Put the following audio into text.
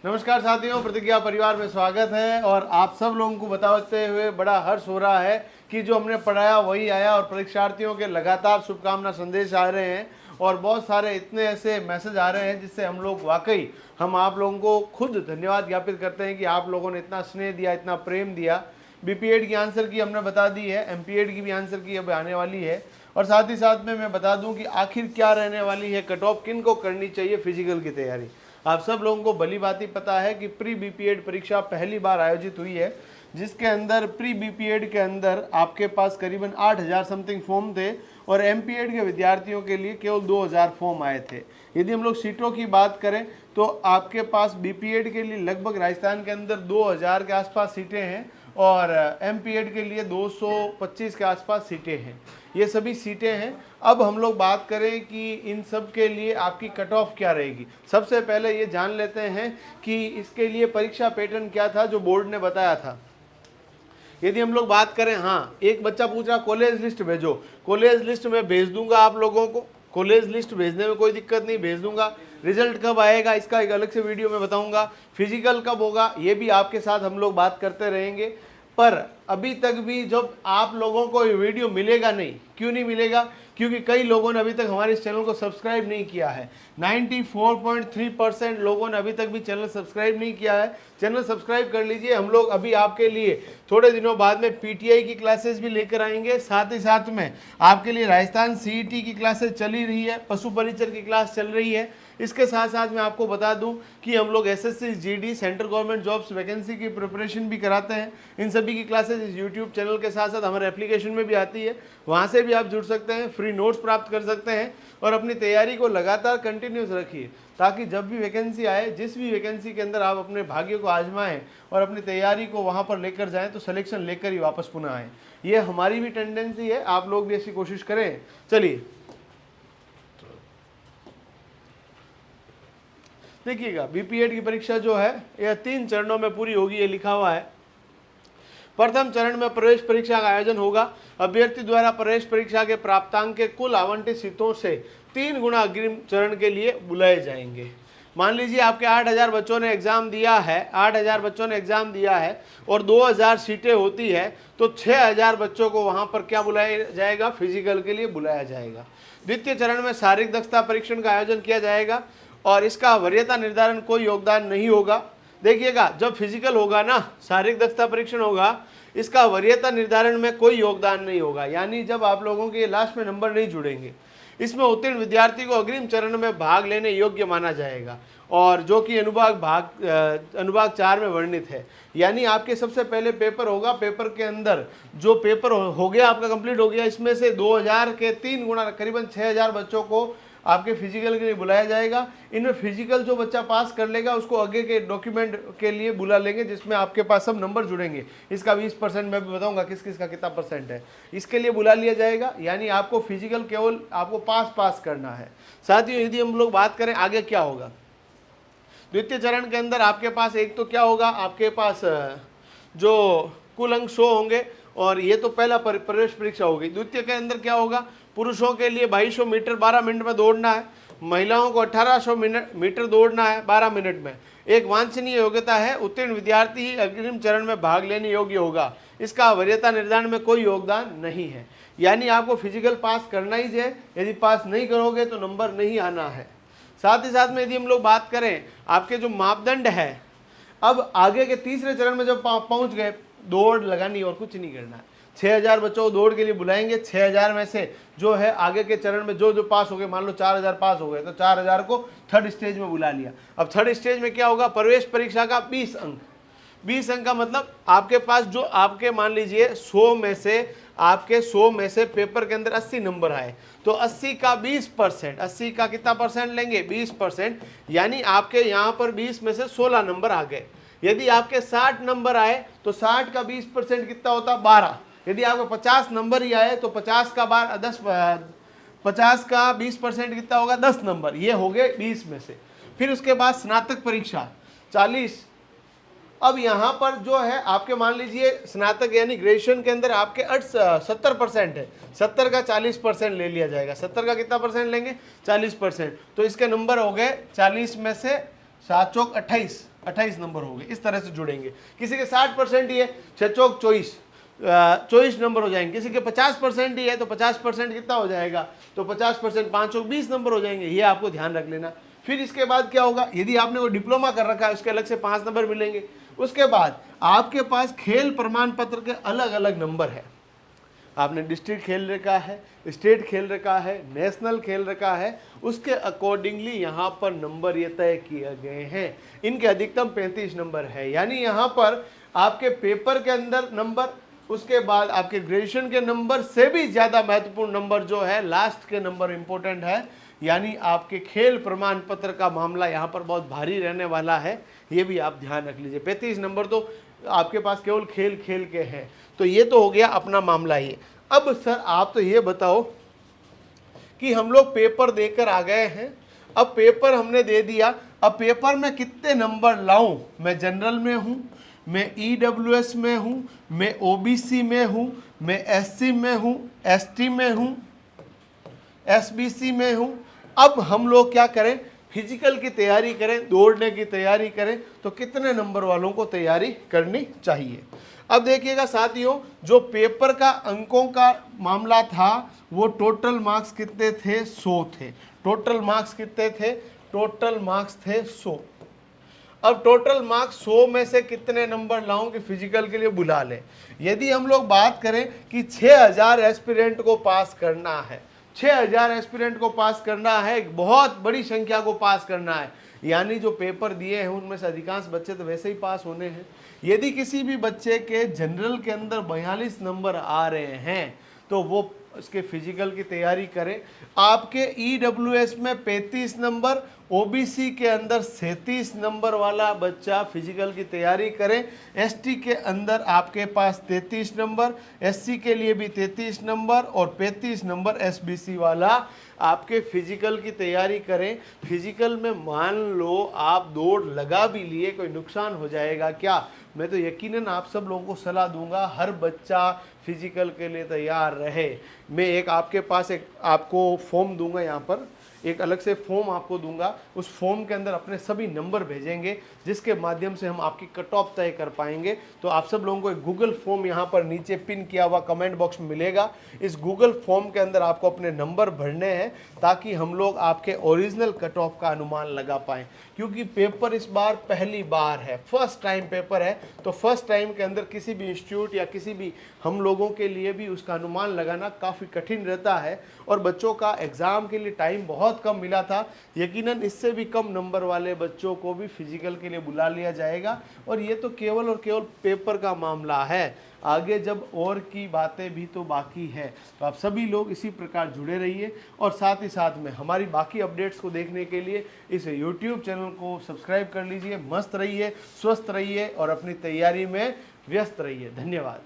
नमस्कार साथियों, प्रतिज्ञा परिवार में स्वागत है। और आप सब लोगों को बताते हुए बड़ा हर्ष हो रहा है कि जो हमने पढ़ाया वही आया और परीक्षार्थियों के लगातार शुभकामना संदेश आ रहे हैं और बहुत सारे इतने ऐसे मैसेज आ रहे हैं जिससे हम लोग वाकई हम आप लोगों को खुद धन्यवाद ज्ञापित करते हैं कि आप लोगों ने इतना स्नेह दिया, इतना प्रेम दिया। बीपीएड की आंसर की हमने बता दी है, एमपीएड की भी आंसर की अब आने वाली है। और साथ ही साथ में मैं बता दूं कि आखिर क्या रहने वाली है, कट ऑफ किन को करनी चाहिए फिजिकल की तैयारी। आप सब लोगों को भली भांति पता है कि प्री बीपीएड परीक्षा पहली बार आयोजित हुई है, जिसके अंदर प्री बीपीएड के अंदर आपके पास करीबन 8,000 समथिंग फॉर्म थे और एमपीएड के विद्यार्थियों के लिए केवल 2,000 फॉर्म आए थे। यदि हम लोग सीटों की बात करें तो आपके पास बीपीएड के लिए लगभग राजस्थान के अंदर 2,000 के आसपास सीटें हैं और एमपीएड के लिए 225 के आसपास सीटें हैं। ये सभी सीटें हैं। अब हम लोग बात करें कि इन सब के लिए आपकी कट ऑफ क्या रहेगी। सबसे पहले ये जान लेते हैं कि इसके लिए परीक्षा पैटर्न क्या था जो बोर्ड ने बताया था। यदि हम लोग बात करें, हाँ, एक बच्चा पूछ रहा कॉलेज लिस्ट भेजो। कॉलेज लिस्ट में भेज दूंगा आप लोगों को, कॉलेज लिस्ट भेजने में कोई दिक्कत नहीं, भेज दूंगा। रिजल्ट कब आएगा इसका एक अलग से वीडियो में बताऊंगा। फिजिकल कब होगा ये भी आपके साथ हम लोग बात करते रहेंगे। पर अभी तक भी जब आप लोगों को ये वीडियो मिलेगा नहीं, क्यों नहीं मिलेगा? क्योंकि कई लोगों ने अभी तक हमारे इस चैनल को सब्सक्राइब नहीं किया है। 94.3% लोगों ने अभी तक भी चैनल सब्सक्राइब नहीं किया है। चैनल सब्सक्राइब कर लीजिए। हम लोग अभी आपके लिए थोड़े दिनों बाद में पीटीआई की क्लासेस भी लेकर आएंगे। साथ ही साथ में आपके लिए राजस्थान सीईटी की क्लासेस चल ही रही है, पशु परिचर की क्लास चल रही है। इसके साथ साथ मैं आपको बता दूं कि हम लोग SSC GD central government jobs vacancy की प्रिपरेशन भी कराते हैं। इन सभी की क्लासेस इस यूट्यूब चैनल के साथ साथ हमारे एप्लीकेशन में भी आती है, वहाँ से भी आप जुड़ सकते हैं, फ्री नोट्स प्राप्त कर सकते हैं और अपनी तैयारी को लगातार कंटिन्यूस रखिए ताकि जब भी वैकेंसी आए, जिस भी वैकेंसी के अंदर आप अपने भाग्य को आजमाएं और अपनी तैयारी को वहाँ पर लेकर जाएँ तो सिलेक्शन लेकर ही वापस पुनः आएँ। ये हमारी भी टेंडेंसी है, आप लोग भी ऐसी कोशिश करें। चलिए देखिएगा, बीपीएड की परीक्षा जो है यह 3 चरणों में पूरी होगी, ये लिखा हुआ है। प्रथम चरण में प्रवेश परीक्षा का आयोजन होगा। अभ्यर्थी द्वारा प्रवेश परीक्षा के प्राप्तांक के कुल आवंटित सीटों से 3 गुना अग्रिम चरण के लिए बुलाए जाएंगे। मान लीजिए आपके 8,000 बच्चों ने एग्जाम दिया है, 8,000 बच्चों ने एग्जाम दिया है और 2,000 सीटें होती है तो 6,000 बच्चों को वहां पर क्या बुलाया जाएगा? फिजिकल के लिए बुलाया जाएगा। द्वितीय चरण में शारीरिक दक्षता परीक्षण का आयोजन किया जाएगा और इसका वरीयता निर्धारण कोई योगदान नहीं होगा। देखिएगा, जब फिजिकल होगा ना, शारीरिक दक्षता परीक्षण होगा, इसका वरीयता निर्धारण में कोई योगदान नहीं होगा। यानी जब आप लोगों के लास्ट में नंबर नहीं जुड़ेंगे, इसमें उत्तीर्ण विद्यार्थी को अग्रिम चरण में भाग लेने योग्य माना जाएगा और जो कि अनुभाग 4 में वर्णित है। यानी आपके सबसे पहले पेपर होगा, पेपर के अंदर जो पेपर हो गया आपका कंप्लीट हो गया, इसमें से 2,000 के 3 गुना करीबन 6,000 बच्चों को आपके फिजिकल के लिए बुलाया जाएगा। इनमें फिजिकल जो बच्चा पास कर लेगा उसको आगे के डॉक्यूमेंट के लिए बुला लेंगे जिसमें आपके पास सब नंबर जुड़ेंगे। इसका 20% मैं भी बताऊंगा किस किस का कितना परसेंट है, इसके लिए बुला लिया जाएगा। यानी आपको फिजिकल केवल आपको पास करना है। साथियों, यदि हम लोग बात करें आगे क्या होगा, द्वितीय चरण के अंदर आपके पास एक तो क्या होगा, आपके पास जो कुल अंक 100 होंगे और ये तो पहला प्रवेश परीक्षा होगी। द्वितीय के अंदर क्या होगा, पुरुषों के लिए 2200 मीटर 12 मिनट में दौड़ना है, महिलाओं को 1800 मीटर दौड़ना है 12 मिनट में। एक वांछनीय योग्यता है, उत्तीर्ण विद्यार्थी ही अग्रिम चरण में भाग लेने योग्य होगा। इसका वरीयता निर्धारण में कोई योगदान नहीं है। यानी आपको फिजिकल पास करना ही है, यदि पास नहीं करोगे तो नंबर नहीं आना है। साथ ही साथ में यदि हम लोग बात करें आपके जो मापदंड है, अब आगे के तीसरे चरण में जब पहुंच गए, दौड़ लगानी और कुछ नहीं करना है। 6,000 बच्चों को दौड़ के लिए बुलाएंगे। 6,000 में से जो है आगे के चरण में जो पास हो गए, मान लो 4,000 पास हो गए तो 4,000 को थर्ड स्टेज में बुला लिया। अब थर्ड स्टेज में क्या होगा, प्रवेश परीक्षा का 20 अंक। 20 अंक का मतलब आपके पास जो आपके मान लीजिए 100 में से पेपर के अंदर 80 नंबर आए तो 80 का 20%, 80 का कितना परसेंट लेंगे? 20%। यानी आपके यहाँ पर 20 में से 16 नंबर आ गए। यदि आपके 60 नंबर आए तो 60 का 20% कितना होता? 12। यदि आपको 50 नंबर ही आए तो 50 का 20% कितना होगा? 10 नंबर। ये हो गए 20 में से। फिर उसके बाद स्नातक परीक्षा 40। अब यहाँ पर जो है आपके मान लीजिए स्नातक यानी ग्रेजुएशन के अंदर आपके 70% है, 70 का 40% ले लिया जाएगा। 70 का कितना परसेंट लेंगे? 40%। तो इसके नंबर हो गए 40 में से 7 चौक 28, 28 नंबर हो गए। इस तरह से जुड़ेंगे। किसी के 60% ही है, 6 चौक 24 नंबर हो जाएंगे। किसी के 50% ही है तो 50% कितना हो जाएगा, तो 50% 5 चौक 20 नंबर हो जाएंगे। ये आपको ध्यान रख लेना। फिर इसके बाद क्या होगा, यदि आपने वो डिप्लोमा कर रखा है उसके अलग से 5 नंबर मिलेंगे। उसके बाद आपके पास खेल प्रमाण पत्र के अलग अलग नंबर है। आपने डिस्ट्रिक्ट खेल रखा है, स्टेट खेल रखा है, नेशनल खेल रखा है, उसके अकॉर्डिंगली यहाँ पर नंबर ये तय किए गए हैं। इनके अधिकतम 35 नंबर है। यानी यहाँ पर आपके पेपर के अंदर नंबर, उसके बाद आपके ग्रेजुएशन के नंबर से भी ज़्यादा महत्वपूर्ण नंबर जो है लास्ट के नंबर इंपॉर्टेंट है। यानी आपके खेल प्रमाण पत्र का मामला यहाँ पर बहुत भारी रहने वाला है। ये भी आप ध्यान रख लीजिए। 35 नंबर तो आपके पास केवल खेल खेल के हैं। तो ये तो हो गया अपना मामला। ये अब सर आप तो ये बताओ कि हम लोग पेपर देकर आ गए हैं, अब पेपर हमने दे दिया, अब पेपर में कितने नंबर लाऊं? मैं जनरल में हूं, मैं ईडब्ल्यूएस में हूं, मैं ओबीसी में हूं, मैं एससी में हूं, एसटी में हूं, एसबीसी में हूं। अब हम लोग क्या करें, फिजिकल की तैयारी करें, दौड़ने की तैयारी करें, तो कितने नंबर वालों को तैयारी करनी चाहिए? अब देखिएगा साथियों, जो पेपर का अंकों का मामला था वो टोटल मार्क्स कितने थे, 100 थे। टोटल मार्क्स कितने थे, टोटल मार्क्स थे 100। अब टोटल मार्क्स 100 में से कितने नंबर लाऊं कि फिजिकल के लिए बुला लें? यदि हम लोग बात करें कि 6000 एस्पिरेंट को पास करना है, 6000 एस्पिरेंट को पास करना है, एक बहुत बड़ी संख्या को पास करना है। यानी जो पेपर दिए हैं उनमें से अधिकांश बच्चे तो वैसे ही पास होने हैं। यदि किसी भी बच्चे के जनरल के अंदर 42 नंबर आ रहे हैं तो वो उसके फिजिकल की तैयारी करें। आपके ईडब्ल्यूएस में 35 नंबर, ओबीसी के अंदर 37 नंबर वाला बच्चा फिजिकल की तैयारी करें। एसटी के अंदर आपके पास 33 नंबर, एससी के लिए भी 33 नंबर और 35 नंबर एसबीसी वाला आपके फिजिकल की तैयारी करें। फिजिकल में मान लो आप दौड़ लगा भी लिए, कोई नुकसान हो जाएगा क्या? मैं तो यकीनन आप सब लोगों को सलाह दूंगा हर बच्चा फिजिकल के लिए तैयार रहे। मैं एक आपके पास एक आपको फॉर्म दूंगा, यहाँ पर एक अलग से फॉर्म आपको दूंगा। उस फॉर्म के अंदर अपने सभी नंबर भेजेंगे जिसके माध्यम से हम आपकी कट ऑफ तय कर पाएंगे। तो आप सब लोगों को एक गूगल फॉर्म यहाँ पर नीचे पिन किया हुआ कमेंट बॉक्स में मिलेगा। इस गूगल फॉर्म के अंदर आपको अपने नंबर भरने हैं ताकि हम लोग आपके ओरिजिनल कट ऑफ का अनुमान लगा पाएँ। क्योंकि पेपर इस बार पहली बार है, फर्स्ट टाइम पेपर है, तो फर्स्ट टाइम के अंदर किसी भी इंस्टीट्यूट या किसी भी हम लोगों के लिए भी उसका अनुमान लगाना काफ़ी कठिन रहता है। और बच्चों का एग्ज़ाम के लिए टाइम बहुत कम मिला था। यकीनन इससे भी कम नंबर वाले बच्चों को भी फिजिकल के लिए बुला लिया जाएगा। और ये तो केवल और केवल पेपर का मामला है, आगे जब और की बातें भी तो बाकी है। तो आप सभी लोग इसी प्रकार जुड़े रहिए और साथ ही साथ में हमारी बाकी अपडेट्स को देखने के लिए इस YouTube चैनल को सब्सक्राइब कर लीजिए। मस्त रहिए, स्वस्थ रहिए और अपनी तैयारी में व्यस्त रहिए। धन्यवाद।